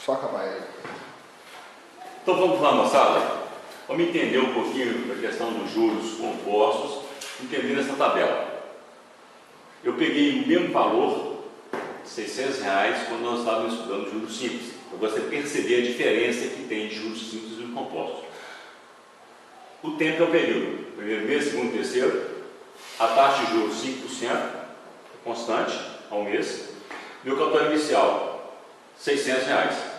Só acabar ele. Então vamos lá, moçada. Vamos entender um pouquinho da questão dos juros compostos, entendendo essa tabela. Eu peguei o mesmo valor, R$600, quando nós estávamos estudando juros simples, para você perceber a diferença que tem de juros simples e juros compostos. O tempo é o período, primeiro mês, segundo, terceiro, a taxa de juros 5%, constante, ao mês. Meu capital inicial, R$600.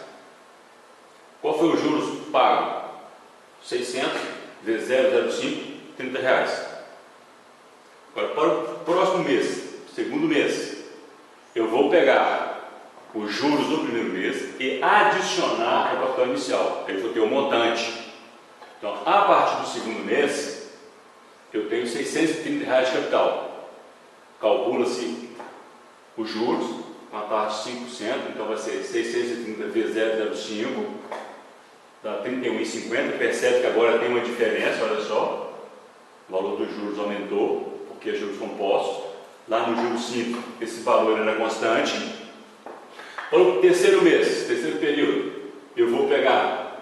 Qual foi o juros pago? 600 vezes 0,05, R$30. Agora, para o próximo mês, segundo mês, eu vou pegar os juros do primeiro mês e adicionar ao capital inicial. Aí eu vou ter o montante. Então, a partir do segundo mês, eu tenho R$630 de capital. Calcula-se os juros com a taxa de 5%, então vai ser 630 vezes 0,05, dá 31,50. Percebe que agora tem uma diferença, olha só, o valor dos juros aumentou, porque é juros compostos. Lá no juros simples, esse valor era constante. Para o terceiro mês, terceiro período, eu vou pegar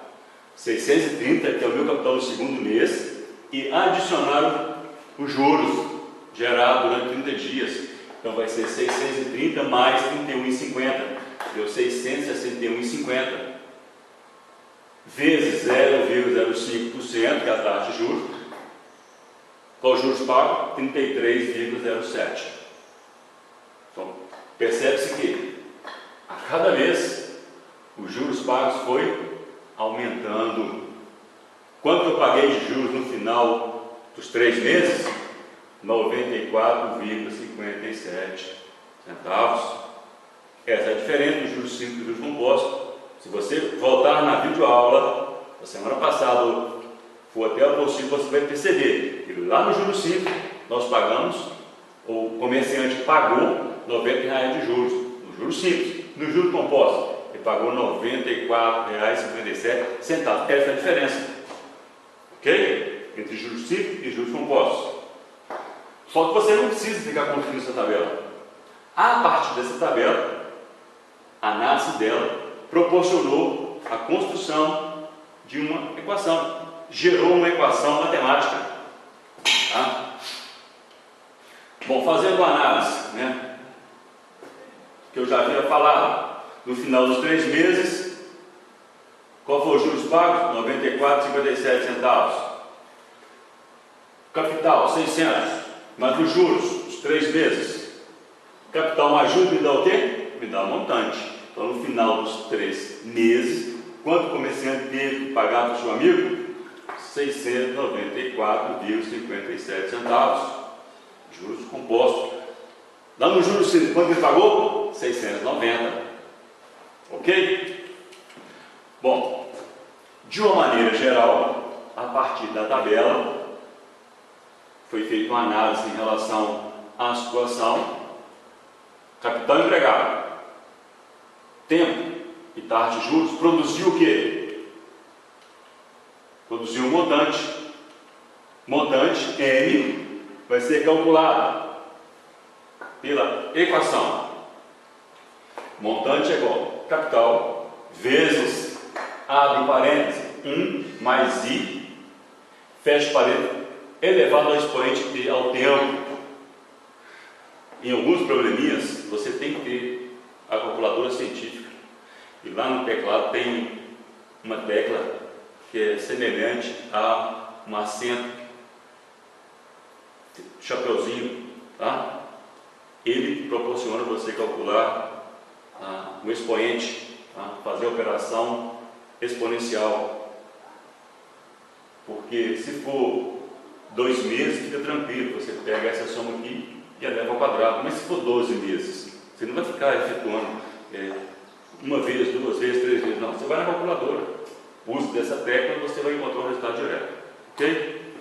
630, que é o meu capital do segundo mês, e adicionar os juros gerados durante 30 dias. Então vai ser 630 mais 31,50, deu 661,50, vezes 0,05%, que é a taxa de juros. Qual os juros pagos? 33,07. Então, percebe-se que a cada mês os juros pagos foi aumentando. Quanto eu paguei de juros no final dos 3 meses? 94,57 centavos. Essa é a diferença dos juros simples e dos juros compostos. Se você voltar na videoaula da semana passada, ou for até a possível, você vai perceber que lá no juros simples nós pagamos, ou o comerciante pagou R$90 de juros, no juros simples. No juros compostos, ele pagou R$94,57. Essa é a diferença, ok? Entre juros simples e juros compostos. Só que você não precisa ficar confundindo essa tabela. A partir dessa tabela, a análise dela proporcionou a construção de uma equação, gerou uma equação matemática. Tá? Bom, fazendo a análise, né, que eu já havia falado, no final dos 3 meses, qual foi os juros pagos? R$94,57 centavos. Capital, 600. Mas os juros, os 3 meses, capital mais juros me dá o quê? Me dá um montante. Então, no final dos 3 meses, quanto o comerciante teve que pagar para o seu amigo? R$694,57 centavos. Juros compostos. Lá no juros simples, quanto ele pagou? R$690. Ok? Bom, de uma maneira geral, a partir da tabela, foi feita uma análise em relação à situação. Capital empregado, tempo e taxa de juros, produziu o quê? Produziu um montante. Montante M vai ser calculado pela equação. Montante é igual a capital vezes, abre parênteses, 1 mais I, fecha parênteses, elevado ao expoente T ao tempo. Em alguns probleminhas, você tem que ter a calculadora científica. E lá no teclado tem uma tecla que é semelhante a um acento, chapeuzinho, tá? Ele proporciona você calcular o expoente, tá? Fazer a operação exponencial. Porque se for 2 meses, fica tranquilo, você pega essa soma aqui e eleva ao quadrado. Mas se for 12 meses, você não vai ficar efetuando uma vez, 2 vezes, 3 vezes, não. Você vai na calculadora, use dessa tecla e você vai encontrar um resultado direto. Ok?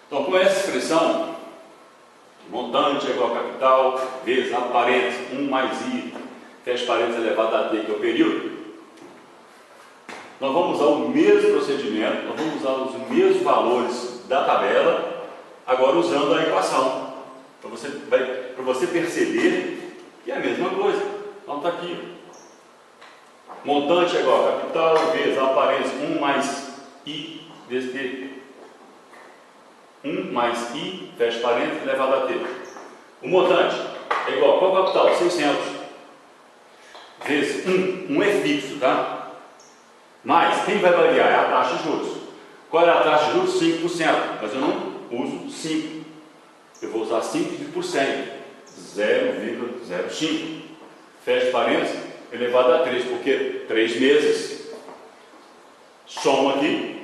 Então, com essa expressão, montante é igual a capital, vezes, abre parênteses, 1 mais I, fecha parênteses elevado a T, que é o período. Nós vamos usar o mesmo procedimento, nós vamos usar os mesmos valores da tabela, agora usando a equação, para você perceber que é a mesma coisa. Então está aqui, Montante é igual a capital vezes a aparência 1 mais I vezes T. 1 mais I, fecha parênteses, elevado a T. O montante é igual a qual capital? 600 vezes 1. 1 é fixo, tá? Mas quem vai variar é a taxa de juros. Qual é a taxa de juros? 5%. Mas eu não uso 5. Eu vou usar 5 dividido por 100. 0,05. Fecha parênteses, elevado a 3. Porque 3 meses. Soma aqui.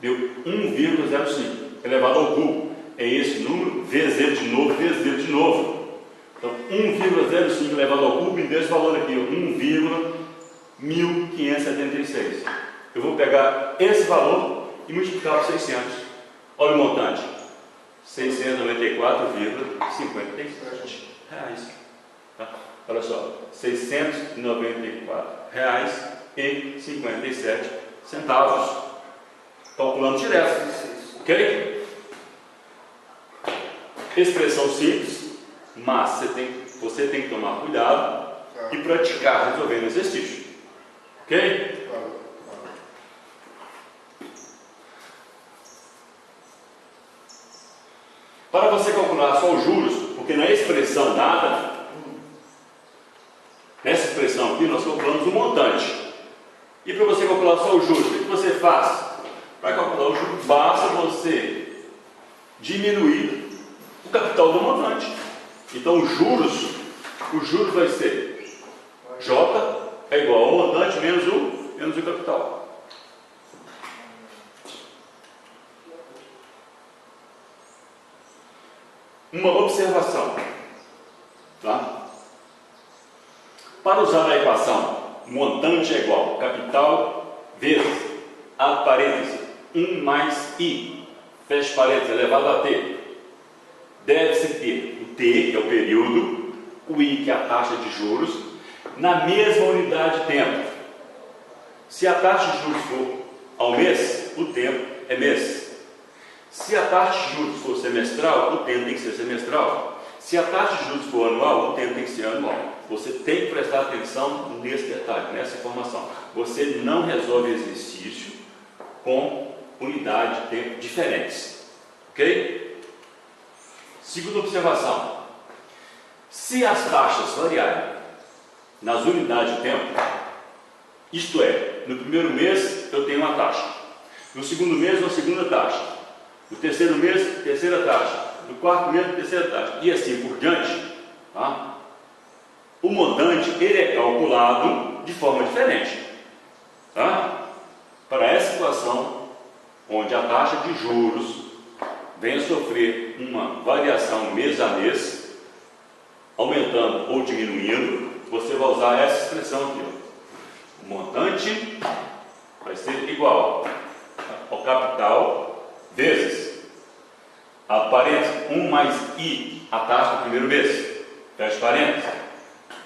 Deu 1,05 elevado ao cubo. É esse número, vezes ele de novo, vezes ele de novo. Então, 1,05 elevado ao cubo, me deu esse valor aqui, 1,1576. Eu vou pegar esse valor e multiplicar por 600. Olha o montante. R$ 694,57. Tá? Olha só, R$ 694,57. Calculando direto. Ok? Expressão simples, mas você tem que tomar cuidado e praticar resolvendo exercício. Ok? Para você calcular só os juros, porque na expressão dada, nessa expressão aqui nós calculamos o montante. E para você calcular só os juros, o que você faz? Para calcular o juros, basta você diminuir o capital do montante. Então, os juros vai ser J é igual ao montante menos o capital. Uma observação. Tá? Para usar a equação montante é igual a capital vezes, abre parênteses, 1 mais I, fecha parênteses, elevado a T, deve-se ter o T, que é o período, o I, que é a taxa de juros, na mesma unidade de tempo. Se a taxa de juros for ao mês, o tempo é mês. Se a taxa de juros for semestral, o tempo tem que ser semestral. Se a taxa de juros for anual, o tempo tem que ser anual. Você tem que prestar atenção nesse detalhe, nessa informação. Você não resolve exercício com unidade de tempo diferentes. Ok? Segunda observação. Se as taxas variarem nas unidades de tempo, isto é, no primeiro mês eu tenho uma taxa, no segundo mês uma segunda taxa, no terceiro mês, terceira taxa, no quarto mês, terceira taxa, e assim por diante, tá? O montante ele é calculado de forma diferente. Tá? Para essa situação, onde a taxa de juros vem a sofrer uma variação mês a mês, aumentando ou diminuindo, você vai usar essa expressão aqui. Ó. O montante vai ser igual ao capital vezes a parênteses 1 mais I, a taxa do primeiro mês, fecha parênteses,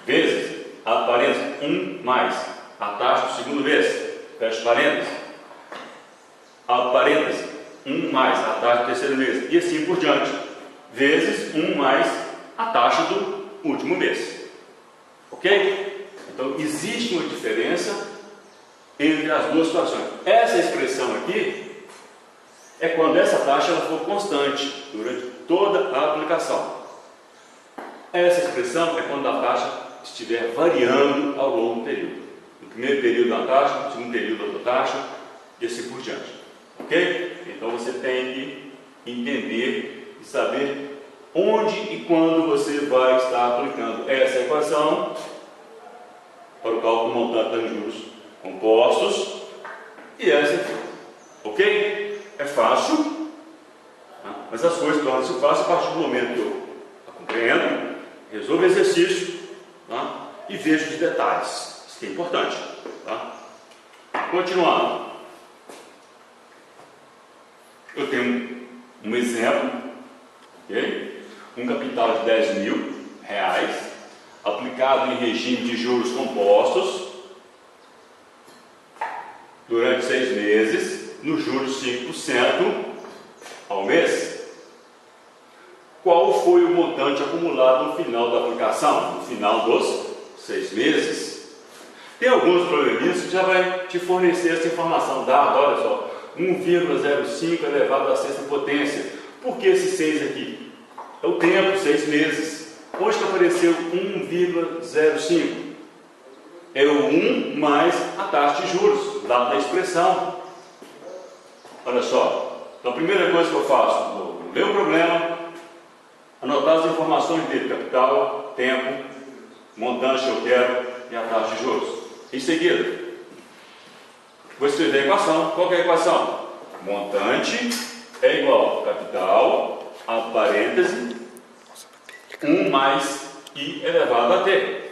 vezes a parênteses 1 mais a taxa do segundo mês, fecha parênteses, a parênteses 1 mais a taxa do terceiro mês, e assim por diante, vezes 1 mais a taxa do último mês. Ok? Então, existe uma diferença entre as duas situações. Essa expressão aqui é quando essa taxa ela for constante durante toda a aplicação. Essa expressão é quando a taxa estiver variando ao longo do período. No primeiro período da taxa, no segundo período da outra taxa, e assim por diante. Ok? Então você tem que entender e saber onde e quando você vai estar aplicando essa equação para o cálculo montante dos juros compostos e essa aqui. Ok? É fácil, tá? Mas as coisas tornam-se fáceis a partir do momento que eu compreendo, resolvo o exercício, tá? E vejo os detalhes. Isso que é importante. Tá? Continuando. Eu tenho um exemplo, okay? Um capital de R$10.000 aplicado em regime de juros compostos durante 6 meses, no juros 5% ao mês. Qual foi o montante acumulado no final da aplicação, no final dos 6 meses? Tem alguns probleminhas que já vai te fornecer essa informação dada, olha só, 1,05 elevado à sexta potência. Por que esse 6 aqui? É o tempo, 6 meses. Onde que apareceu 1,05? É o 1 mais a taxa de juros, dado na expressão. Olha só, então a primeira coisa que eu faço, no meu problema, anotar as informações dele, capital, tempo, montante que eu quero e a taxa de juros. Em seguida, vou escrever a equação. Qual que é a equação? Montante é igual a capital, a parêntese, 1 mais I elevado a T.